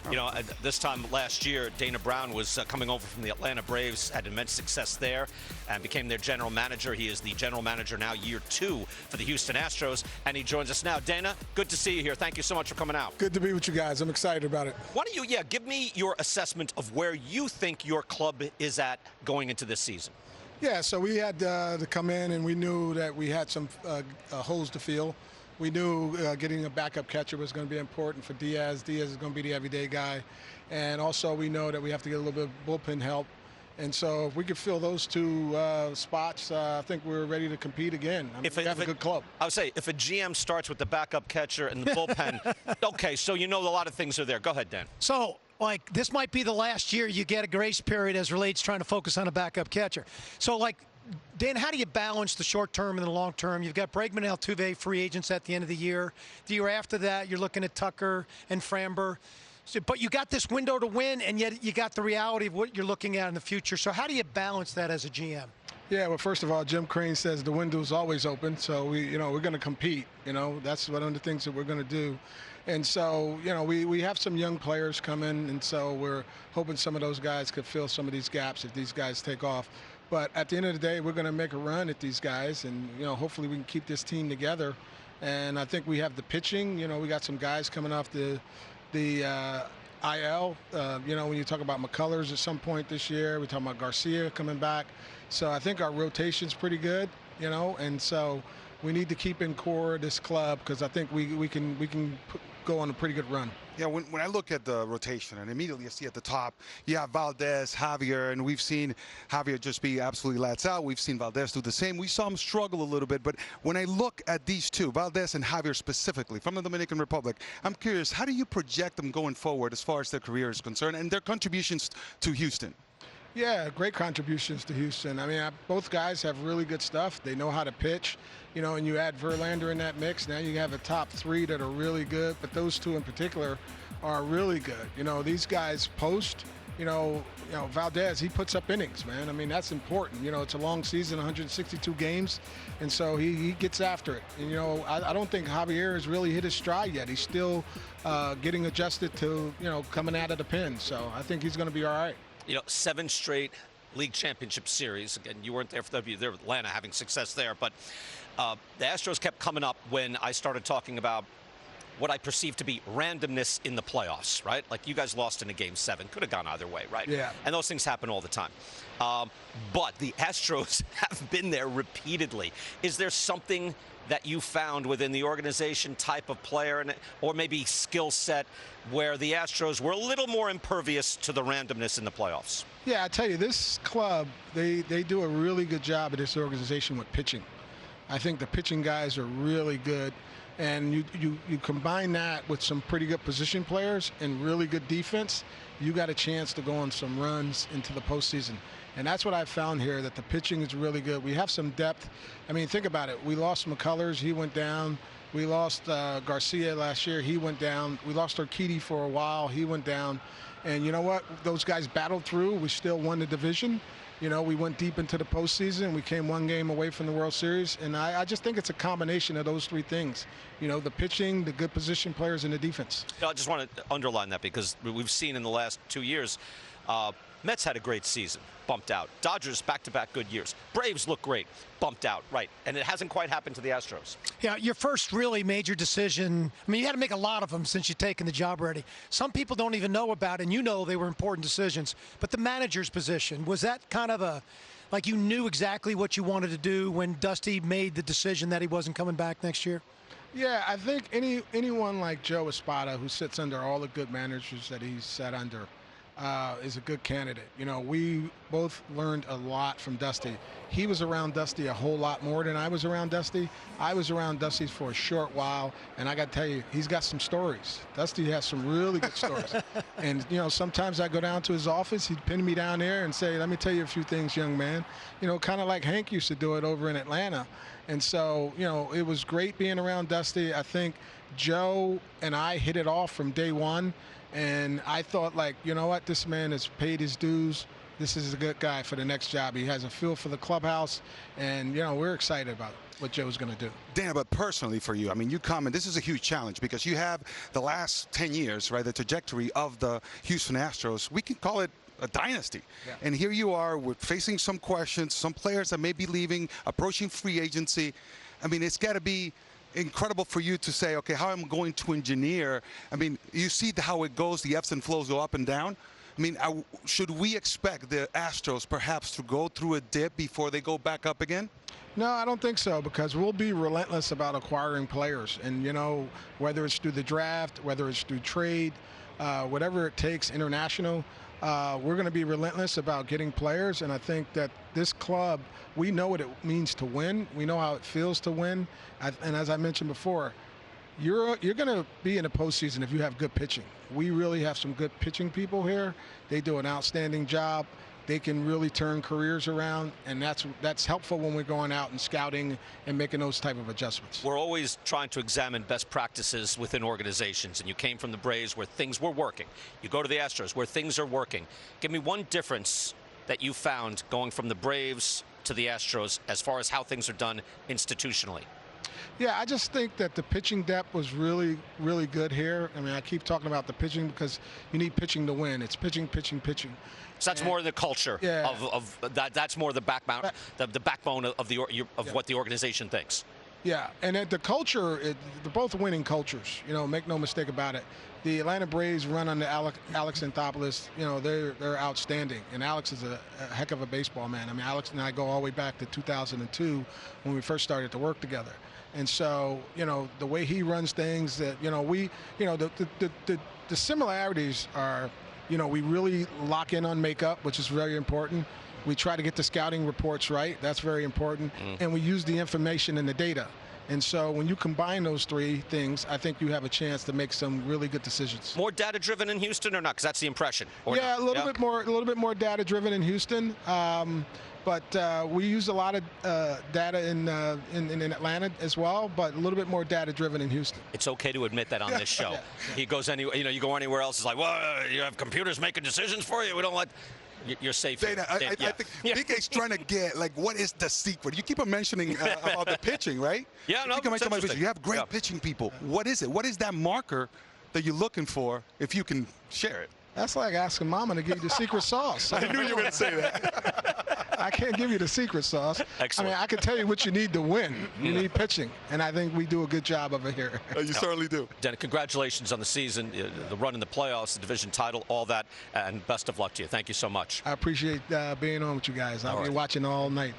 You know, this time last year, Dana Brown was coming over from the Atlanta Braves, had immense success there, and became their general manager. He is the general manager now, year 2 for the Houston Astros, and he joins us now. Dana, good to see you here. Thank you so much for coming out. Good to be with you guys. I'm excited about it. Why don't you, give me your assessment of where you think your club is at going into this season. Yeah, so we had to come in, and we knew that we had some holes to fill. We knew getting a backup catcher was going to be important for Diaz. Diaz is going to be the everyday guy. And also we know that we have to get a little bit of bullpen help. And so if we could fill those 2 spots, I think we're ready to compete again. I mean, we have a good club. I would say if a GM starts with the backup catcher and the bullpen, okay, so you know a lot of things are there. Go ahead, Dan. So, like, this might be the last year you get a grace period as relates trying to focus on a backup catcher. So, like, Dan, how do you balance the short term and the long term? You've got Bregman and Altuve free agents at the end of the year. The year after that, you're looking at Tucker and Framber. So, but you got this window to win, and yet you got the reality of what you're looking at in the future. So how do you balance that as a GM? Yeah, well, first of all, Jim Crane says the window's always open, so we're going to compete. That's one of the things that we're going to do. And so, we have some young players coming, and so we're hoping some of those guys could fill some of these gaps if these guys take off. But at the end of the day, we're going to make a run at these guys, and hopefully we can keep this team together. And I think we have the pitching. We got some guys coming off the IL. When you talk about McCullers at some point this year, we're talking about Garcia coming back. So I think our rotation's pretty good. And so we need to keep in core this club because I think we can go on a pretty good run. Yeah, when I look at the rotation, and immediately I see at the top, you have Valdez, Javier, and we've seen Javier just be absolutely lights out. We've seen Valdez do the same. We saw him struggle a little bit, but when I look at these two, Valdez and Javier specifically, from the Dominican Republic, I'm curious, how do you project them going forward as far as their career is concerned and their contributions to Houston? Yeah, great contributions to Houston. I mean, both guys have really good stuff. They know how to pitch, and you add Verlander in that mix. Now you have a top 3 that are really good, but those 2 in particular are really good. These guys post, Valdez, he puts up innings, man. I mean, that's important. It's a long season, 162 games, and so he gets after it. And, I don't think Javier has really hit his stride yet. He's still getting adjusted to, coming out of the pen. So I think he's going to be all right. 7 straight league championship series. Again, you weren't there for Atlanta having success there, but the Astros kept coming up when I started talking about what I perceived to be randomness in the playoffs, right? Like you guys lost in a game 7. Could have gone either way, right? Yeah. And those things happen all the time. But the Astros have been there repeatedly. Is there something that you found within the organization, type of player, or maybe skill set, where the Astros were a little more impervious to the randomness in the playoffs? Yeah, I tell you, this club, they do a really good job at this organization with pitching. I think the pitching guys are really good. And you combine that with some pretty good position players and really good defense, you got a chance to go on some runs into the postseason. And that's what I found here, that the pitching is really good. We have some depth. I mean, think about it. We lost McCullers. He went down. We lost Garcia last year. He went down. We lost Urquidy for a while. He went down. And you know what? Those guys battled through. We still won the division. We went deep into the postseason. We came 1 game away from the World Series. And I just think it's a combination of those 3 things. The pitching, the good position players, and the defense. I just want to underline that because we've seen in the last 2 years, Mets had a great season, bumped out. Dodgers, back-to-back good years. Braves look great, bumped out, right. And it hasn't quite happened to the Astros. Yeah, your first really major decision, I mean, you had to make a lot of them since you've taken the job already. Some people don't even know about it, and they were important decisions. But the manager's position, was that kind of like you knew exactly what you wanted to do when Dusty made the decision that he wasn't coming back next year? Yeah, I think anyone like Joe Espada, who sits under all the good managers that he's sat under, is a good candidate. We both learned a lot from Dusty. He was around Dusty a whole lot more than I was around Dusty. I was around Dusty for a short while, and I got to tell you, he's got some stories. Dusty has some really good stories. And, sometimes I go down to his office, he'd pin me down there and say, let me tell you a few things, young man. Kind of like Hank used to do it over in Atlanta. And so, it was great being around Dusty. I think Joe and I hit it off from day one. And I thought, like, you know what, this man has paid his dues this is a good guy for the next job. He has a feel for the clubhouse, and we're excited about what Joe's going to do. Dan, but personally for you, I mean, you come, and this is a huge challenge because you have the last 10 years, right, the trajectory of the Houston Astros. We can call it a dynasty. Yeah. And here you are, we're facing some questions, some players that may be leaving, approaching free agency. I mean, it's got to be incredible for you to say, okay, how am I going to engineer? I mean, you see how it goes, the ebbs and flows go up and down. I mean, should we expect the Astros perhaps to go through a dip before they go back up again? No, I don't think so, because we'll be relentless about acquiring players. And, whether it's through the draft, whether it's through trade, whatever it takes, international, we're going to be relentless about getting players. And I think that this club, we know what it means to win. We know how it feels to win. And as I mentioned before, you're going to be in the postseason if you have good pitching. We really have some good pitching people here. They do an outstanding job. They can really turn careers around, and that's helpful when we're going out and scouting and making those type of adjustments. We're always trying to examine best practices within organizations, and you came from the Braves where things were working. You go to the Astros where things are working. Give me one difference that you found going from the Braves to the Astros as far as how things are done institutionally. Yeah, I just think that the pitching depth was really, really good here. I mean, I keep talking about the pitching because you need pitching to win. It's pitching, pitching, pitching. So that's more the culture of that. That's more the backbone, the backbone of what the organization thinks. Yeah, and the culture, they're both winning cultures. Make no mistake about it. The Atlanta Braves run under Alex Anthopoulos. They're outstanding, and Alex is a heck of a baseball man. I mean, Alex and I go all the way back to 2002 when we first started to work together. And so, the way he runs things, that the similarities are, we really lock in on makeup, which is very important. We try to get the scouting reports right. That's very important. And we use the information and the data. And so when you combine those three things, I think you have a chance to make some really good decisions. More data-driven in Houston or not? Because that's the impression. Yeah, a little bit more data-driven in Houston. But we use a lot of data in Atlanta as well, but a little bit more data-driven in Houston. It's okay to admit that on this show. Yeah. He goes anywhere, you go anywhere else, it's like, well, you have computers making decisions for you. We don't let. You're safe. Dana, I think BK's trying to get, what is the secret? You keep on mentioning about the pitching, right? Yeah, no, you have great pitching people. What is it? What is that marker that you're looking for, if you can share it? That's like asking Mama to give you the secret sauce. I knew you were going to say that. I can't give you the secret sauce. Excellent. I mean, I can tell you what you need to win. You need pitching, and I think we do a good job of it here. You certainly do. Dan, congratulations on the season, the run in the playoffs, the division title, all that, and best of luck to you. Thank you so much. I appreciate being on with you guys. I'll be watching all night.